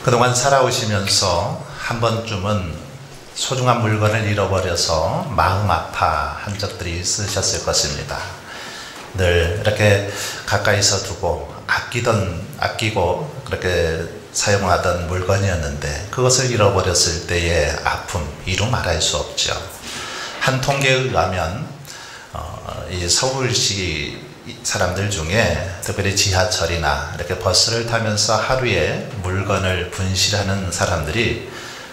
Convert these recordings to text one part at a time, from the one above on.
그동안 살아오시면서 한 번쯤은 소중한 물건을 잃어버려서 마음 아파한 적들이 있으셨을 것입니다. 늘 이렇게 가까이서 두고 아끼고 그렇게 사용하던 물건이었는데 그것을 잃어버렸을 때의 아픔, 이루 말할 수 없죠. 한 통계에 의하면 이 서울시 사람들 중에 특별히 지하철이나 이렇게 버스를 타면서 하루에 물건을 분실하는 사람들이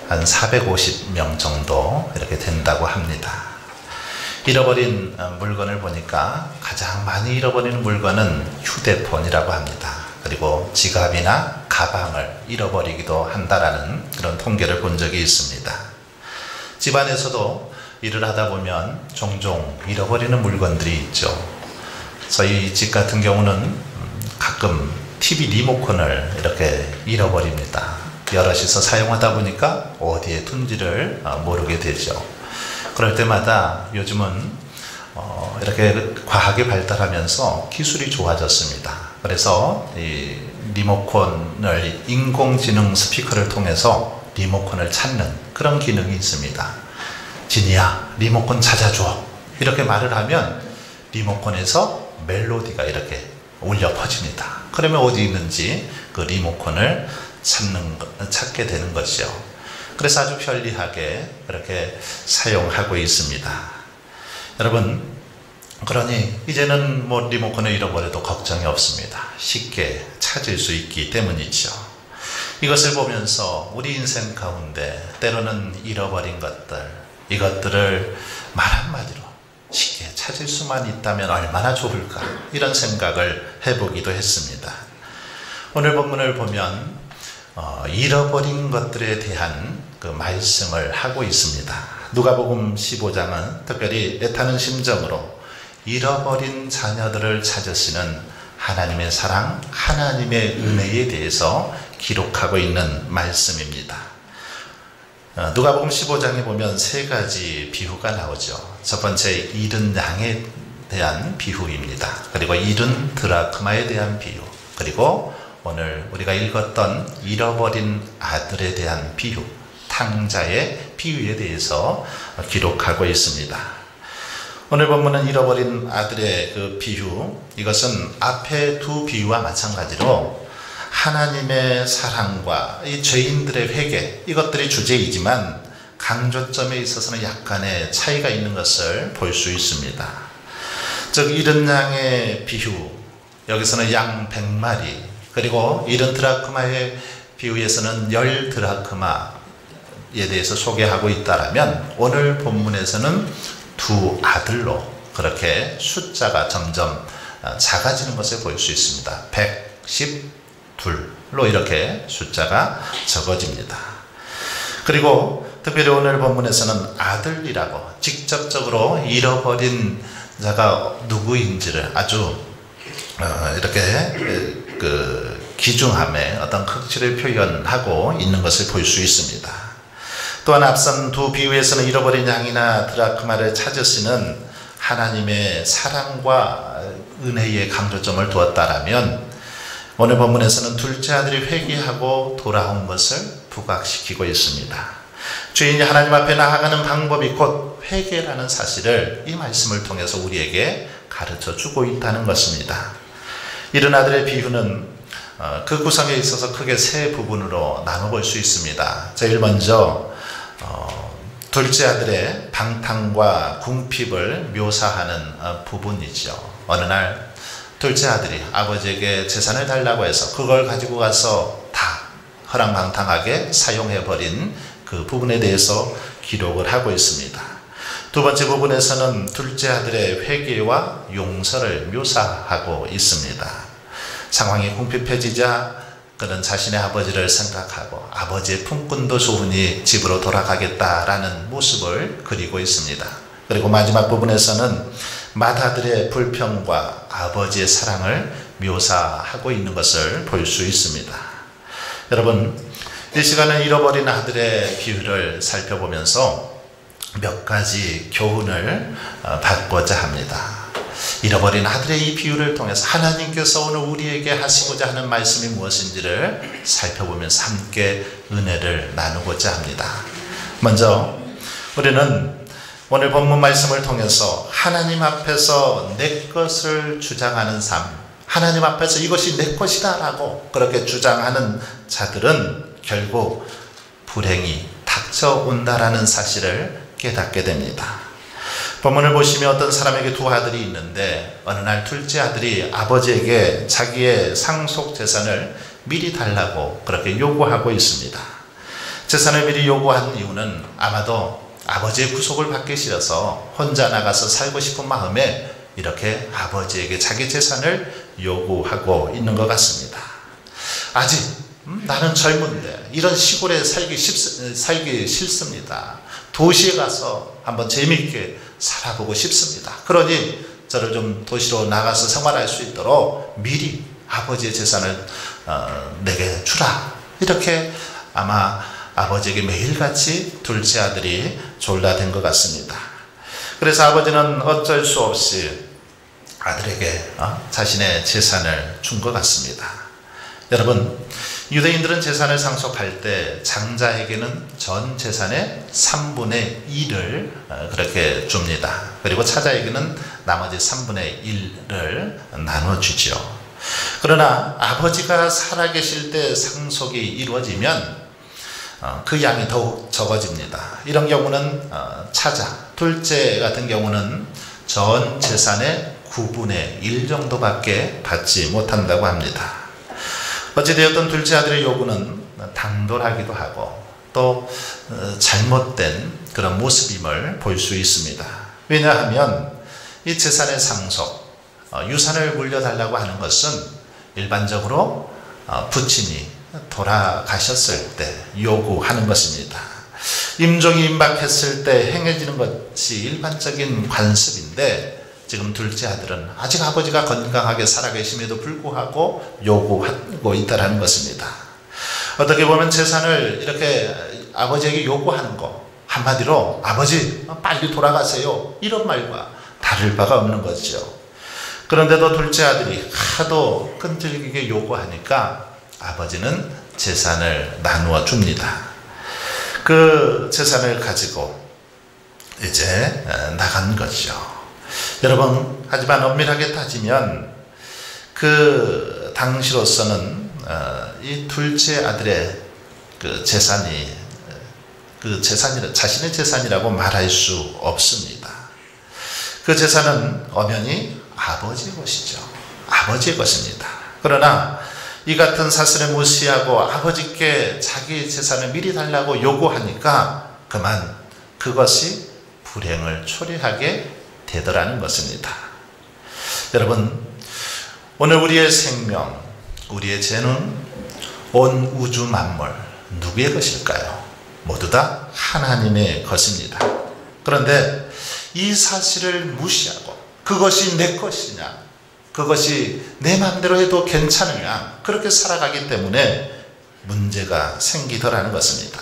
한 450명 정도 이렇게 된다고 합니다. 잃어버린 물건을 보니까 가장 많이 잃어버리는 물건은 휴대폰이라고 합니다. 그리고 지갑이나 가방을 잃어버리기도 한다라는 그런 통계를 본 적이 있습니다. 집안에서도 일을 하다 보면 종종 잃어버리는 물건들이 있죠. 저희 집 같은 경우는 가끔 TV 리모컨을 이렇게 잃어버립니다. 여럿이서 사용하다 보니까 어디에 둔지를 모르게 되죠. 그럴 때마다 요즘은 이렇게 과학이 발달하면서 기술이 좋아졌습니다. 그래서 이 리모컨을 인공지능 스피커를 통해서 리모컨을 찾는 그런 기능이 있습니다. 진이야, 리모컨 찾아줘. 이렇게 말을 하면 리모컨에서 멜로디가 이렇게 울려 퍼집니다. 그러면 어디 있는지 그 리모컨을 찾게 되는 것이죠. 그래서 아주 편리하게 그렇게 사용하고 있습니다. 여러분, 그러니 이제는 뭐 리모컨을 잃어버려도 걱정이 없습니다. 쉽게 찾을 수 있기 때문이죠. 이것을 보면서 우리 인생 가운데 때로는 잃어버린 이것들을 말 한마디로 쉽게 찾을 수만 있다면 얼마나 좋을까, 이런 생각을 해보기도 했습니다. 오늘 본문을 보면 잃어버린 것들에 대한 그 말씀을 하고 있습니다. 누가복음 15장은 특별히 애타는 심정으로 잃어버린 자녀들을 찾으시는 하나님의 사랑, 하나님의 은혜에 대해서 기록하고 있는 말씀입니다. 누가복음 15장에 보면 세 가지 비유가 나오죠. 첫 번째, 잃은 양에 대한 비유입니다. 그리고 잃은 드라크마에 대한 비유, 그리고 오늘 우리가 읽었던 잃어버린 아들에 대한 비유, 탕자의 비유에 대해서 기록하고 있습니다. 오늘 본문은 잃어버린 아들의 그 비유, 이것은 앞에 두 비유와 마찬가지로 하나님의 사랑과 이 죄인들의 회개, 이것들이 주제이지만 강조점에 있어서는 약간의 차이가 있는 것을 볼 수 있습니다. 즉, 잃은 양의 비유, 여기서는 양 100마리, 그리고 잃은 드라크마의 비유에서는 10 드라크마에 대해서 소개하고 있다라면 오늘 본문에서는 두 아들로 그렇게 숫자가 점점 작아지는 것을 볼 수 있습니다. 112로 이렇게 숫자가 적어집니다. 그리고 특별히 오늘 본문에서는 아들이라고 직접적으로 잃어버린 자가 누구인지를 아주 이렇게 귀중함의 어떤 극치를 표현하고 있는 것을 볼 수 있습니다. 또한 앞선 두 비유에서는 잃어버린 양이나 드라크마를 찾으시는 하나님의 사랑과 은혜의 강조점을 두었다라면 오늘 본문에서는 둘째 아들이 회개하고 돌아온 것을 부각시키고 있습니다. 죄인이 하나님 앞에 나아가는 방법이 곧 회개라는 사실을 이 말씀을 통해서 우리에게 가르쳐 주고 있다는 것입니다. 잃은 아들의 비유는 그 구성에 있어서 크게 세 부분으로 나눠볼 수 있습니다. 제일 먼저 둘째 아들의 방탕과 궁핍을 묘사하는 부분이죠. 어느 날 둘째 아들이 아버지에게 재산을 달라고 해서 그걸 가지고 가서 다 허랑방탕하게 사용해버린 그 부분에 대해서 기록을 하고 있습니다. 두 번째 부분에서는 둘째 아들의 회개와 용서를 묘사하고 있습니다. 상황이 궁핍해지자 그는 자신의 아버지를 생각하고 아버지의 품꾼도 좋으니 집으로 돌아가겠다라는 모습을 그리고 있습니다. 그리고 마지막 부분에서는 맏아들의 불평과 아버지의 사랑을 묘사하고 있는 것을 볼 수 있습니다. 여러분, 이 시간은 잃어버린 아들의 비유를 살펴보면서 몇 가지 교훈을 받고자 합니다. 잃어버린 아들의 이 비유를 통해서 하나님께서 오늘 우리에게 하시고자 하는 말씀이 무엇인지를 살펴보면서 함께 은혜를 나누고자 합니다. 먼저 우리는 오늘 본문 말씀을 통해서 하나님 앞에서 내 것을 주장하는 삶, 하나님 앞에서 이것이 내 것이다 라고 그렇게 주장하는 자들은 결국 불행이 닥쳐온다라는 사실을 깨닫게 됩니다. 본문을 보시면 어떤 사람에게 두 아들이 있는데 어느 날 둘째 아들이 아버지에게 자기의 상속 재산을 미리 달라고 그렇게 요구하고 있습니다. 재산을 미리 요구한 이유는 아마도 아버지의 구속을 받기 싫어서 혼자 나가서 살고 싶은 마음에 이렇게 아버지에게 자기 재산을 요구하고 있는 것 같습니다. 아직 나는 젊은데 이런 시골에 살기 싫습니다. 도시에 가서 한번 재미있게 살아보고 싶습니다. 그러니 저를 좀 도시로 나가서 생활할 수 있도록 미리 아버지의 재산을 내게 주라. 이렇게 아마 아버지에게 매일같이 둘째 아들이 졸라댄 것 같습니다. 그래서 아버지는 어쩔 수 없이 아들에게 자신의 재산을 준 것 같습니다. 여러분, 유대인들은 재산을 상속할 때 장자에게는 전 재산의 3분의 1을 그렇게 줍니다. 그리고 차자에게는 나머지 3분의 1을 나눠주죠. 그러나 아버지가 살아계실 때 상속이 이루어지면 그 양이 더욱 적어집니다. 이런 경우는 차자, 둘째 같은 경우는 전 재산의 9분의 1 정도밖에 받지 못한다고 합니다. 어찌되었든 둘째 아들의 요구는 당돌하기도 하고 또 잘못된 그런 모습임을 볼 수 있습니다. 왜냐하면 이 재산의 상속, 유산을 물려달라고 하는 것은 일반적으로 부친이 돌아가셨을 때 요구하는 것입니다. 임종이 임박했을 때 행해지는 것이 일반적인 관습인데 지금 둘째 아들은 아직 아버지가 건강하게 살아계심에도 불구하고 요구하고 있다는 것입니다. 어떻게 보면 재산을 이렇게 아버지에게 요구하는 거, 한마디로 아버지 빨리 돌아가세요, 이런 말과 다를 바가 없는 거죠. 그런데도 둘째 아들이 하도 끈질기게 요구하니까 아버지는 재산을 나누어 줍니다. 그 재산을 가지고 이제 나간 거죠. 여러분, 하지만 엄밀하게 따지면 그 당시로서는 이 둘째 아들의 그 재산이 자신의 재산이라고 말할 수 없습니다. 그 재산은 엄연히 아버지의 것이죠. 아버지의 것입니다. 그러나 이 같은 사실을 무시하고 아버지께 자기 재산을 미리 달라고 요구하니까 그만 그것이 불행을 초래하게 되더라는 것입니다. 여러분, 오늘 우리의 생명, 우리의 재능, 온 우주 만물 누구의 것일까요? 모두 다 하나님의 것입니다. 그런데 이 사실을 무시하고 그것이 내 것이냐, 그것이 내 마음대로 해도 괜찮으냐, 그렇게 살아가기 때문에 문제가 생기더라는 것입니다.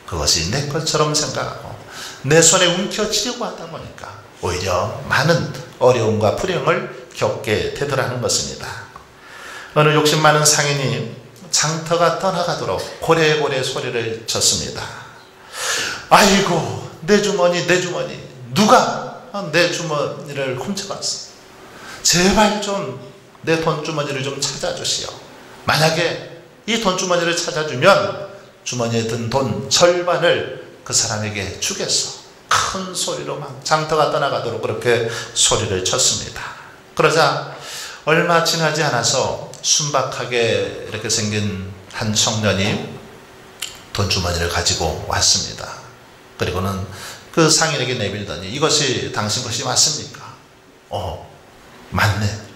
그것이 내 것처럼 생각하고 내 손에 움켜쥐려고 하다 보니까 오히려 많은 어려움과 불행을 겪게 되더라는 것입니다. 어느 욕심 많은 상인이 장터가 떠나가도록 고래고래 소리를 쳤습니다. 아이고, 내 주머니, 내 주머니, 누가 내 주머니를 훔쳐갔어. 제발 좀 내 돈주머니를 좀 찾아주시오. 만약에 이 돈주머니를 찾아주면 주머니에 든 돈 절반을 그 사람에게 주겠어. 큰 소리로 막 장터가 떠나가도록 그렇게 소리를 쳤습니다. 그러자 얼마 지나지 않아서 순박하게 이렇게 생긴 한 청년이 돈주머니를 가지고 왔습니다. 그리고는 그 상인에게 내밀더니 이것이 당신 것이 맞습니까? 맞네.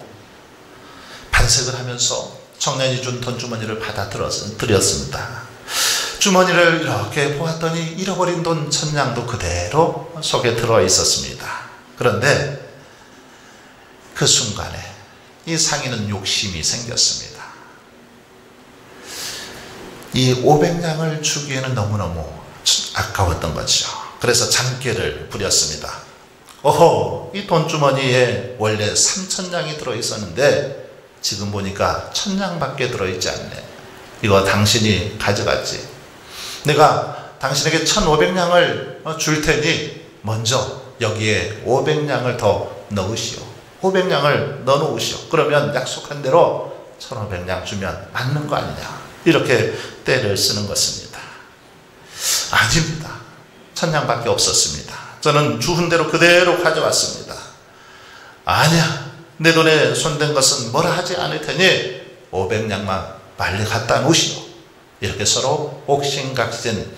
반색을 하면서 청년이 준 돈주머니를 받아들였습니다. 주머니를 이렇게 보았더니 잃어버린 돈 1000냥도 그대로 속에 들어 있었습니다. 그런데 그 순간에 이 상인은 욕심이 생겼습니다. 이 500냥을 주기에는 너무너무 아까웠던 거죠. 그래서 장께를 부렸습니다. 어허, 이 돈주머니에 원래 3,000냥이 들어있었는데 지금 보니까 1,000냥밖에 들어있지 않네. 이거 당신이 가져갔지. 내가 당신에게 1,500냥을 줄 테니 먼저 여기에 500냥을 더 넣으시오. 500냥을 넣어 놓으시오. 그러면 약속한 대로 1,500냥 주면 맞는 거 아니냐. 이렇게 때를 쓰는 것입니다. 아닙니다. 1,000냥밖에 없었습니다. 저는 주은 대로 그대로 가져왔습니다. 아니야, 내 돈에 손댄 것은 뭐라 하지 않을 테니 500냥만 빨리 갖다 놓으시오. 이렇게 서로 옥신각신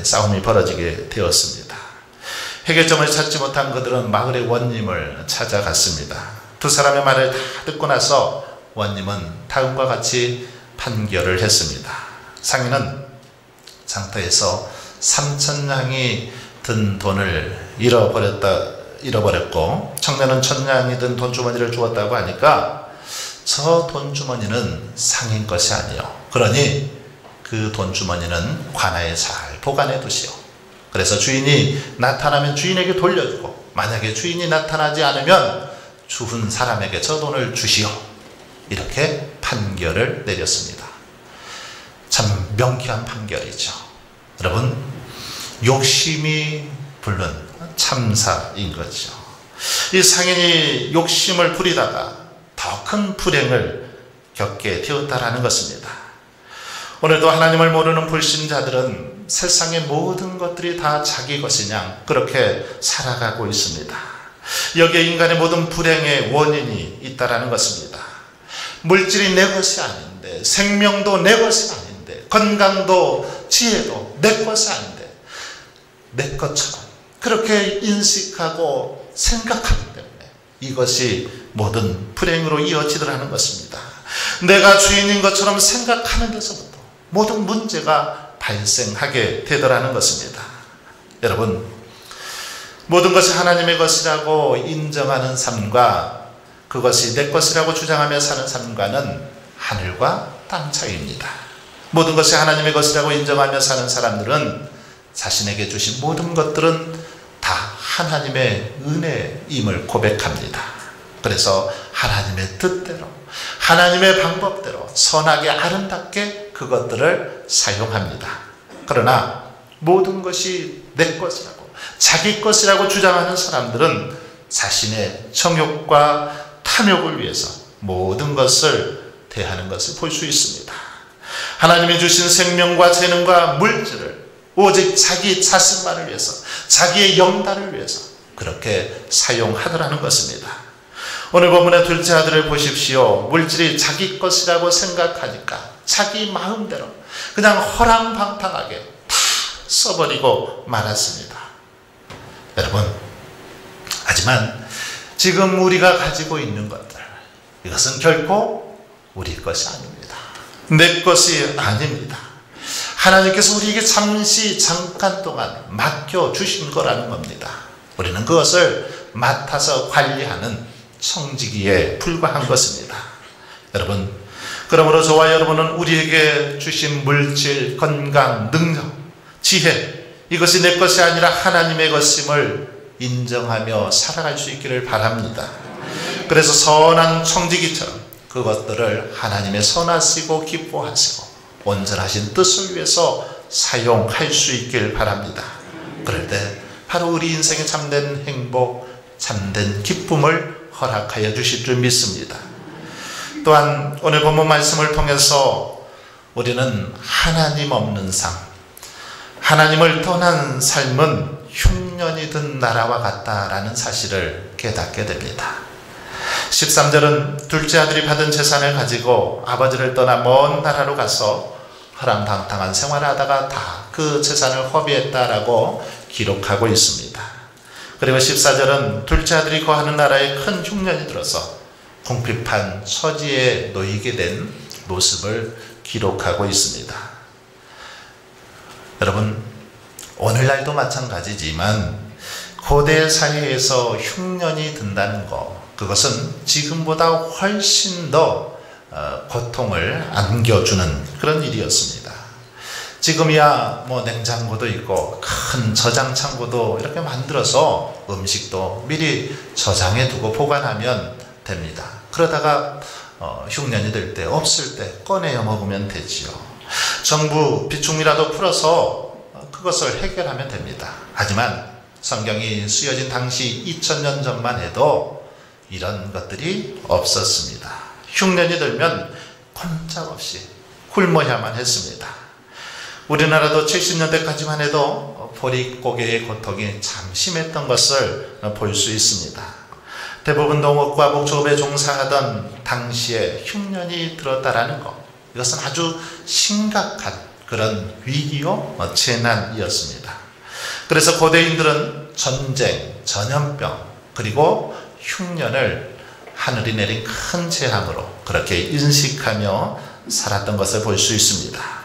싸움이 벌어지게 되었습니다. 해결점을 찾지 못한 그들은 마을의 원님을 찾아갔습니다. 두 사람의 말을 다 듣고 나서 원님은 다음과 같이 판결을 했습니다. 상인은 장터에서 3,000냥이 든 돈을 잃어버렸고 청년은 1,000냥이 든 돈주머니를 주었다고 하니까 저 돈주머니는 상인 것이 아니요. 그러니 그 돈주머니는 관아에 잘 보관해 두시오. 그래서 주인이 나타나면 주인에게 돌려주고 만약에 주인이 나타나지 않으면 주운 사람에게 저 돈을 주시오. 이렇게 판결을 내렸습니다. 참 명쾌한 판결이죠. 여러분, 욕심이 부른 참사인 거죠. 이 상인이 욕심을 부리다가 더 큰 불행을 겪게 되었다라는 것입니다. 오늘도 하나님을 모르는 불신자들은 세상의 모든 것들이 다 자기 것이냐 그렇게 살아가고 있습니다. 여기에 인간의 모든 불행의 원인이 있다라는 것입니다. 물질이 내 것이 아닌데, 생명도 내 것이 아닌데, 건강도 지혜도 내 것이 아닌데 내 것처럼 그렇게 인식하고 생각하기 때문에 이것이 모든 불행으로 이어지더라는 것입니다. 내가 주인인 것처럼 생각하는 데서부터 모든 문제가 발생하게 되더라는 것입니다. 여러분, 모든 것이 하나님의 것이라고 인정하는 삶과 그것이 내 것이라고 주장하며 사는 삶과는 하늘과 땅 차이입니다. 모든 것이 하나님의 것이라고 인정하며 사는 사람들은 자신에게 주신 모든 것들은 다 하나님의 은혜임을 고백합니다. 그래서 하나님의 뜻대로, 하나님의 방법대로 선하게 아름답게 그것들을 사용합니다. 그러나 모든 것이 내 것이라고, 자기 것이라고 주장하는 사람들은 자신의 정욕과 탐욕을 위해서 모든 것을 대하는 것을 볼 수 있습니다. 하나님이 주신 생명과 재능과 물질을 오직 자기 자신만을 위해서, 자기의 영달을 위해서 그렇게 사용하더라는 것입니다. 오늘 본문의 둘째 아들을 보십시오. 물질이 자기 것이라고 생각하니까 자기 마음대로 그냥 허랑방탕하게 다 써버리고 말았습니다. 여러분, 하지만 지금 우리가 가지고 있는 것들, 이것은 결코 우리 것이 아닙니다. 내 것이 아닙니다. 하나님께서 우리에게 잠깐 동안 맡겨주신 거라는 겁니다. 우리는 그것을 맡아서 관리하는 청지기에 불과한 것입니다. 여러분, 그러므로 저와 여러분은 우리에게 주신 물질, 건강, 능력, 지혜, 이것이 내 것이 아니라 하나님의 것임을 인정하며 살아갈 수 있기를 바랍니다. 그래서 선한 청지기처럼 그것들을 하나님의 선하시고 기뻐하시고 온전하신 뜻을 위해서 사용할 수 있길 바랍니다. 그럴 때 바로 우리 인생의 참된 행복, 참된 기쁨을 허락하여 주실 줄 믿습니다. 또한 오늘 본문 말씀을 통해서 우리는 하나님 없는 삶, 하나님을 떠난 삶은 흉년이 든 나라와 같다라는 사실을 깨닫게 됩니다. 13절은 둘째 아들이 받은 재산을 가지고 아버지를 떠나 먼 나라로 가서 허랑방탕한 생활을 하다가 다 그 재산을 허비했다라고 기록하고 있습니다. 그리고 14절은 둘째 아들이 거하는 나라에 큰 흉년이 들어서 궁핍한 처지에 놓이게 된 모습을 기록하고 있습니다. 여러분, 오늘날도 마찬가지지만 고대 사회에서 흉년이 든다는 것, 그것은 지금보다 훨씬 더 고통을 안겨주는 그런 일이었습니다. 지금이야 뭐 냉장고도 있고 큰 저장 창고도 이렇게 만들어서 음식도 미리 저장해 두고 보관하면 됩니다. 그러다가 흉년이 될 때 없을 때 꺼내어 먹으면 되지요. 정부 비축미라도 풀어서 그것을 해결하면 됩니다. 하지만 성경이 쓰여진 당시 2000년 전만 해도 이런 것들이 없었습니다. 흉년이 들면 꼼짝없이 굶어야만 했습니다. 우리나라도 70년대까지만 해도 보릿고개의 고통이 참 심했던 것을 볼 수 있습니다. 대부분 농업과 목조업에 종사하던 당시에 흉년이 들었다라는 것, 이것은 아주 심각한 그런 위기요 재난이었습니다. 그래서 고대인들은 전쟁, 전염병, 그리고 흉년을 하늘이 내린 큰 재앙으로 그렇게 인식하며 살았던 것을 볼 수 있습니다.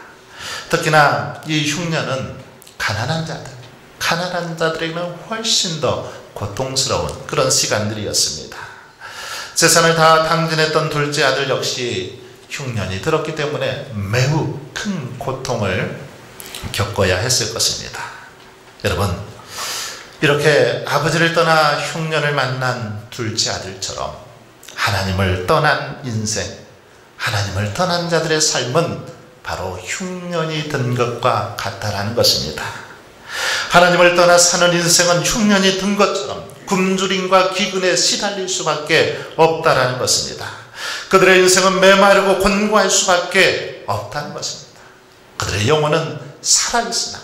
특히나 이 흉년은 가난한 자들에게는 훨씬 더 고통스러운 그런 시간들이었습니다. 재산을 다 탕진했던 둘째 아들 역시 흉년이 들었기 때문에 매우 큰 고통을 겪어야 했을 것입니다. 여러분, 이렇게 아버지를 떠나 흉년을 만난 둘째 아들처럼 하나님을 떠난 인생, 하나님을 떠난 자들의 삶은 바로 흉년이 든 것과 같다라는 것입니다. 하나님을 떠나 사는 인생은 흉년이 든 것처럼 굶주림과 기근에 시달릴 수밖에 없다라는 것입니다. 그들의 인생은 메마르고 곤고할 수밖에 없다는 것입니다. 그들의 영혼은 살아있으나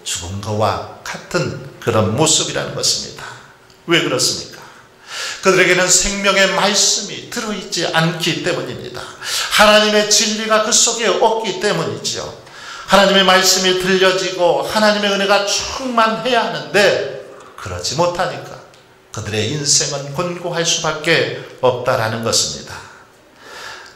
죽은 것과 같은 그런 모습이라는 것입니다. 왜 그렇습니까? 그들에게는 생명의 말씀이 들어있지 않기 때문입니다. 하나님의 진리가 그 속에 없기 때문이죠. 하나님의 말씀이 들려지고 하나님의 은혜가 충만해야 하는데 그렇지 못하니까 그들의 인생은 곤고할 수밖에 없다라는 것입니다.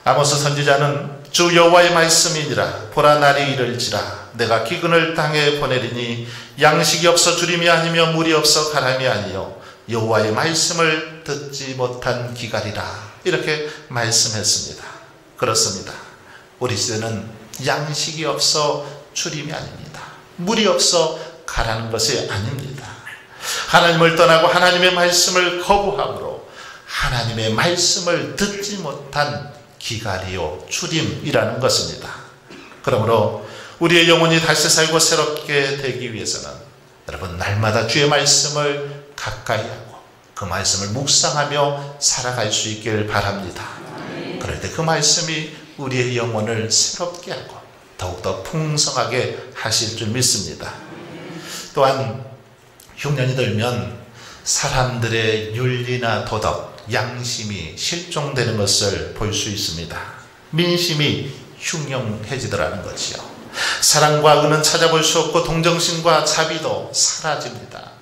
아모스 선지자는 주 여호와의 말씀이니라 보라 날이 이를지라 내가 기근을 땅에 보내리니 양식이 없어 주림이 아니며 물이 없어 가람이 아니요 여호와의 말씀을 듣지 못한 기갈이라 이렇게 말씀했습니다. 그렇습니다. 우리 시대는 양식이 없어 주림이 아닙니다. 물이 없어 가라는 것이 아닙니다. 하나님을 떠나고 하나님의 말씀을 거부함으로 하나님의 말씀을 듣지 못한 기갈이요 주림이라는 것입니다. 그러므로 우리의 영혼이 다시 살고 새롭게 되기 위해서는 여러분 날마다 주의 말씀을 가까이 하고 그 말씀을 묵상하며 살아갈 수 있길 바랍니다. 그럴 때 그 말씀이 우리의 영혼을 새롭게 하고 더욱더 풍성하게 하실 줄 믿습니다. 또한 흉년이 들면 사람들의 윤리나 도덕, 양심이 실종되는 것을 볼 수 있습니다. 민심이 흉흉해지더라는 것이요. 사랑과 은은 찾아볼 수 없고 동정심과 자비도 사라집니다.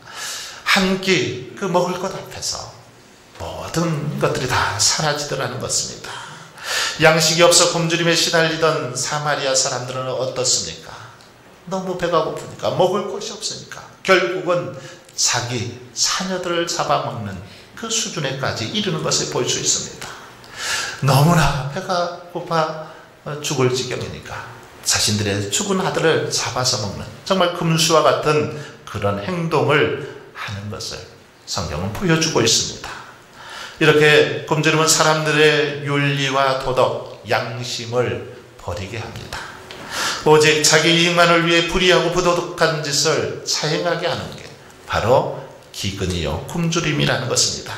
한 끼 그 먹을 것 앞에서 모든 것들이 다 사라지더라는 것입니다. 양식이 없어 굶주림에 시달리던 사마리아 사람들은 어떻습니까? 너무 배가 고프니까 먹을 것이 없으니까 결국은 자기 자녀들을 잡아먹는 그 수준에까지 이르는 것을 볼 수 있습니다. 너무나 배가 고파 죽을 지경이니까 자신들의 죽은 아들을 잡아서 먹는 정말 금수와 같은 그런 행동을 하는 것을 성경은 보여주고 있습니다. 이렇게 굶주림은 사람들의 윤리와 도덕, 양심을 버리게 합니다. 오직 자기 이익만을 위해 불의하고 부도덕한 짓을 자행하게 하는 게 바로 기근이요 굶주림이라는 것입니다.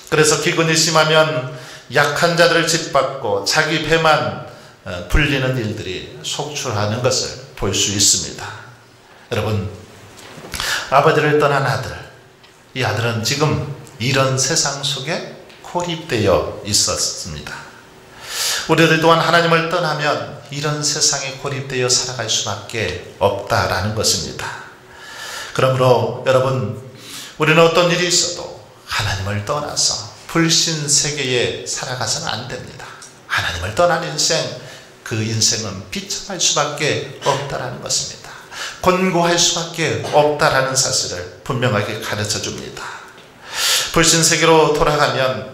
그래서 기근이 심하면 약한 자들을 짓밟고 자기 배만 불리는 일들이 속출하는 것을 볼 수 있습니다. 여러분, 아버지를 떠난 아들, 이 아들은 지금 이런 세상 속에 고립되어 있었습니다. 우리들 또한 하나님을 떠나면 이런 세상에 고립되어 살아갈 수밖에 없다라는 것입니다. 그러므로 여러분, 우리는 어떤 일이 있어도 하나님을 떠나서 불신 세계에 살아가서는 안 됩니다. 하나님을 떠난 인생, 그 인생은 비참할 수밖에 없다라는 것입니다. 곤고할 수밖에 없다라는 사실을 분명하게 가르쳐 줍니다. 불신 세계로 돌아가면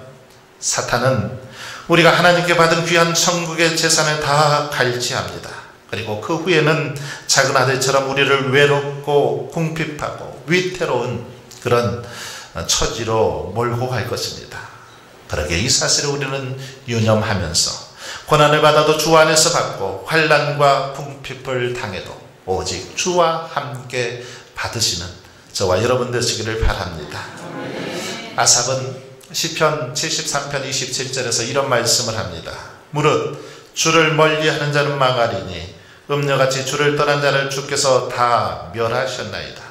사탄은 우리가 하나님께 받은 귀한 천국의 재산을 다 갈취합니다. 그리고 그 후에는 작은 아들처럼 우리를 외롭고 궁핍하고 위태로운 그런 처지로 몰고 갈 것입니다. 그러게 이 사실을 우리는 유념하면서 고난을 받아도 주 안에서 받고 환난과 궁핍을 당해도 오직 주와 함께 받으시는 저와 여러분 되시기를 바랍니다. 아삽은 시편 73편 27절에서 이런 말씀을 합니다. 무릇 주를 멀리하는 자는 망하리니 음녀같이 주를 떠난 자를 주께서 다 멸하셨나이다.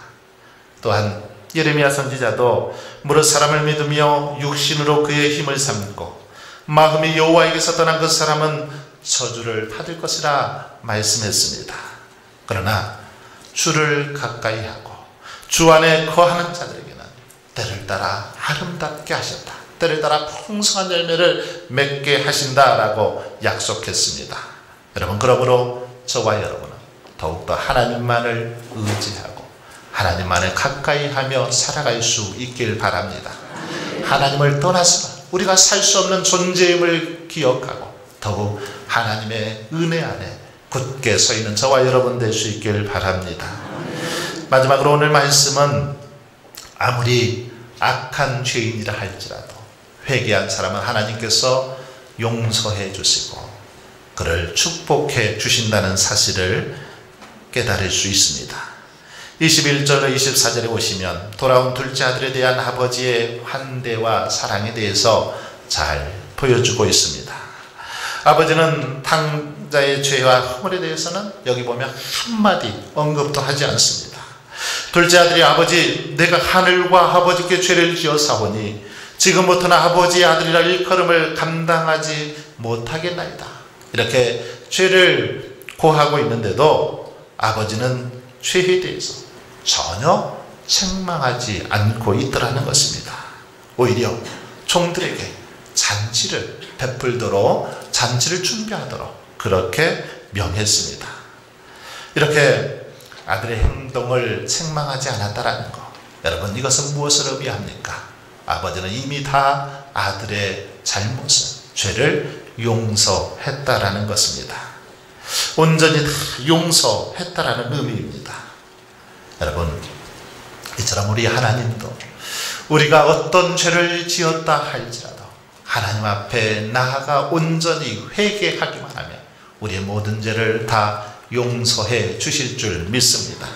또한 예레미야 선지자도 무릇 사람을 믿으며 육신으로 그의 힘을 삼고 마음이 여호와에게서 떠난 그 사람은 저주를 받을 것이라 말씀했습니다. 그러나 주를 가까이 하고 주 안에 거하는 자들에게는 때를 따라 아름답게 하셨다. 때를 따라 풍성한 열매를 맺게 하신다라고 약속했습니다. 여러분, 그러므로 저와 여러분은 더욱더 하나님만을 의지하고 하나님만을 가까이 하며 살아갈 수 있길 바랍니다. 하나님을 떠나서는 우리가 살 수 없는 존재임을 기억하고 더욱 하나님의 은혜 안에 굳게 서 있는 저와 여러분 될 수 있길 바랍니다. 마지막으로 오늘 말씀은 아무리 악한 죄인이라 할지라도 회개한 사람은 하나님께서 용서해 주시고 그를 축복해 주신다는 사실을 깨달을 수 있습니다. 21절로 24절에 보시면 돌아온 둘째 아들에 대한 아버지의 환대와 사랑에 대해서 잘 보여주고 있습니다. 아버지는 탕자의 죄와 허물에 대해서는 여기 보면 한마디 언급도 하지 않습니다. 둘째 아들이 아버지, 내가 하늘과 아버지께 죄를 지었사오니 지금부터는 아버지의 아들이라 일컬음을 감당하지 못하겠나이다. 이렇게 죄를 고하고 있는데도 아버지는 죄에 대해서 전혀 책망하지 않고 있더라는 것입니다. 오히려 종들에게 잔치를 베풀도록, 잔치를 준비하도록 그렇게 명했습니다. 이렇게 아들의 행동을 책망하지 않았다라는 것, 여러분, 이것은 무엇을 의미합니까? 아버지는 이미 다 아들의 잘못을, 죄를 용서했다라는 것입니다. 온전히 다 용서했다라는 의미입니다. 여러분, 이처럼 우리 하나님도 우리가 어떤 죄를 지었다 할지라도 하나님 앞에 나아가 온전히 회개하기만 하면 우리의 모든 죄를 다 용서해 주실 줄 믿습니다.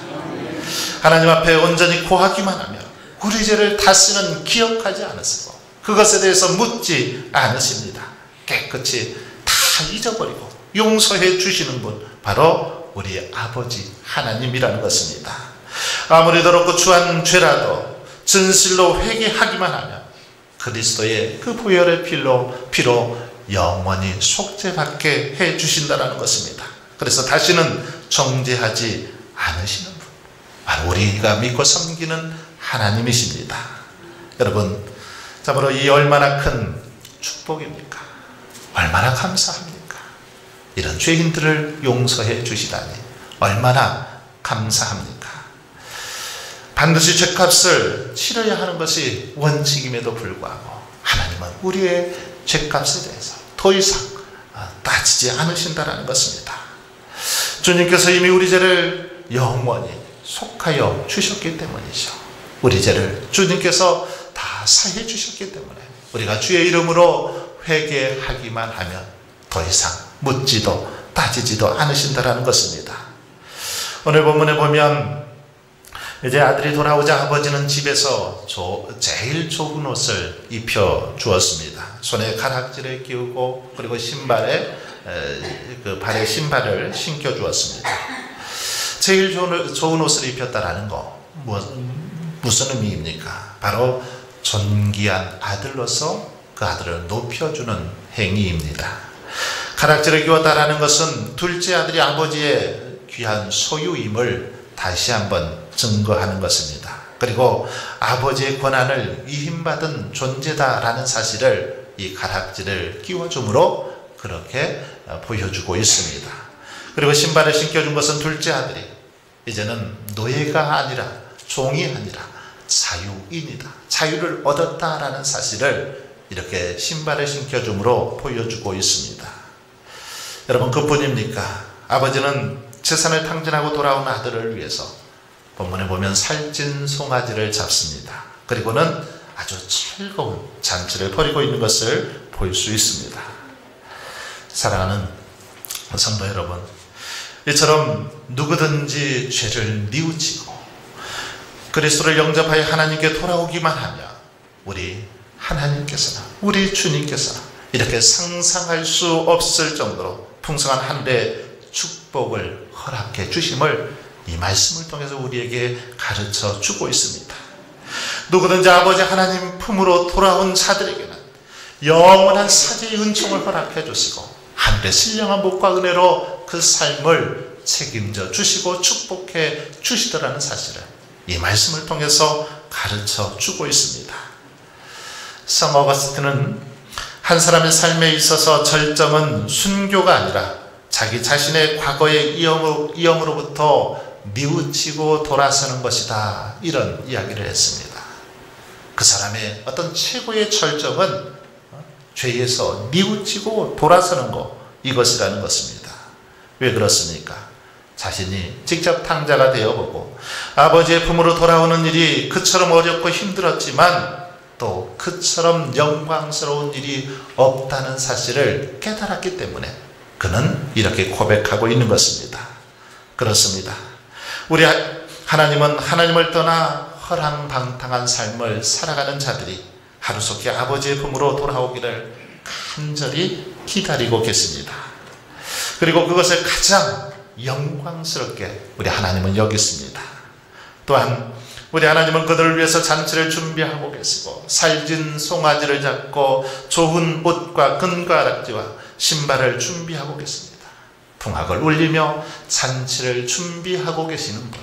하나님 앞에 온전히 고하기만 하면 우리 죄를 다시는 기억하지 않으시고 그것에 대해서 묻지 않으십니다. 깨끗이 다 잊어버리고 용서해 주시는 분, 바로 우리 아버지 하나님이라는 것입니다. 아무리 더럽고 추한 죄라도 진실로 회개하기만 하면 그리스도의 그 보혈의 피로 영원히 속죄받게 해 주신다는 것입니다. 그래서 다시는 정죄하지 않으시는 분, 바로 우리가 믿고 섬기는 하나님이십니다. 여러분, 참으로 이 얼마나 큰 축복입니까? 얼마나 감사합니까? 이런 죄인들을 용서해 주시다니 얼마나 감사합니까? 반드시 죄값을 치러야 하는 것이 원칙임에도 불구하고 하나님은 우리의 죄값에 대해서 더 이상 따지지 않으신다는 것입니다. 주님께서 이미 우리 죄를 영원히 속하여 주셨기 때문이죠. 우리 죄를 주님께서 다 사해 주셨기 때문에 우리가 주의 이름으로 회개하기만 하면 더 이상 묻지도 따지지도 않으신다는 것입니다. 오늘 본문에 보면 이제 아들이 돌아오자 아버지는 집에서 제일 좋은 옷을 입혀 주었습니다. 손에 가락지를 끼우고 그리고 신발에 발에 신발을 신겨 주었습니다. 제일 좋은 옷을 입혔다라는 거 무슨 의미입니까? 바로 존귀한 아들로서 그 아들을 높여주는 행위입니다. 가락지를 끼웠다라는 것은 둘째 아들이 아버지의 귀한 소유임을 다시 한번 증거하는 것입니다. 그리고 아버지의 권한을 위임받은 존재다라는 사실을 이 가락지를 끼워줌으로 그렇게 보여주고 있습니다. 그리고 신발을 신겨준 것은 둘째 아들이 이제는 노예가 아니라 종이 아니라 자유인이다, 자유를 얻었다라는 사실을 이렇게 신발을 신겨줌으로 보여주고 있습니다. 여러분, 그뿐입니까? 아버지는 재산을 탕진하고 돌아온 아들을 위해서 본문에 보면 살찐 송아지를 잡습니다. 그리고는 아주 즐거운 잔치를 벌이고 있는 것을 볼 수 있습니다. 사랑하는 성도 여러분, 이처럼 누구든지 죄를 뉘우치고 그리스도를 영접하여 하나님께 돌아오기만 하면 우리 하나님께서나 우리 주님께서나 이렇게 상상할 수 없을 정도로 풍성한 하늘의 축복을 허락해 주심을 이 말씀을 통해서 우리에게 가르쳐 주고 있습니다. 누구든지 아버지 하나님 품으로 돌아온 자들에게는 영원한 사제의 은총을 허락해 주시고 하늘의 신령한 복과 은혜로 그 삶을 책임져 주시고 축복해 주시더라는 사실을 이 말씀을 통해서 가르쳐 주고 있습니다. 성 어거스틴은 한 사람의 삶에 있어서 절정은 순교가 아니라 자기 자신의 과거의 이형으로부터 뉘우치고 돌아서는 것이다, 이런 이야기를 했습니다. 그 사람의 어떤 최고의 절정은 죄에서 뉘우치고 돌아서는 것, 이것이라는 것입니다. 왜 그렇습니까? 자신이 직접 탕자가 되어보고 아버지의 품으로 돌아오는 일이 그처럼 어렵고 힘들었지만 또 그처럼 영광스러운 일이 없다는 사실을 깨달았기 때문에 그는 이렇게 고백하고 있는 것입니다. 그렇습니다. 우리 하나님은 하나님을 떠나 허랑방탕한 삶을 살아가는 자들이 하루속히 아버지의 품으로 돌아오기를 간절히 기다리고 계십니다. 그리고 그것을 가장 영광스럽게 우리 하나님은 여기십니다. 또한 우리 하나님은 그들을 위해서 잔치를 준비하고 계시고 살진 송아지를 잡고 좋은 옷과 금가락지와 신발을 준비하고 계십니다. 풍악을 울리며 잔치를 준비하고 계시는 분,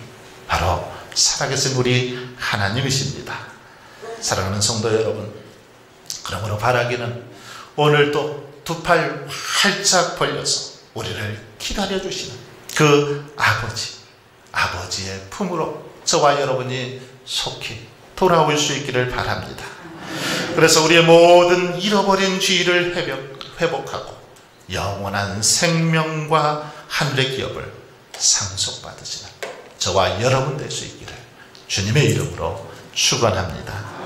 바로 살아계신 우리 하나님이십니다. 사랑하는 성도 여러분, 그러므로 바라기는 오늘도 두 팔 활짝 벌려서 우리를 기다려주시는 그 아버지의 품으로 저와 여러분이 속히 돌아올 수 있기를 바랍니다. 그래서 우리의 모든 잃어버린 죄를 회복하고 영원한 생명과 하늘의 기업을 상속받으시는 저와 여러분 될 수 있기를 주님의 이름으로 축원합니다.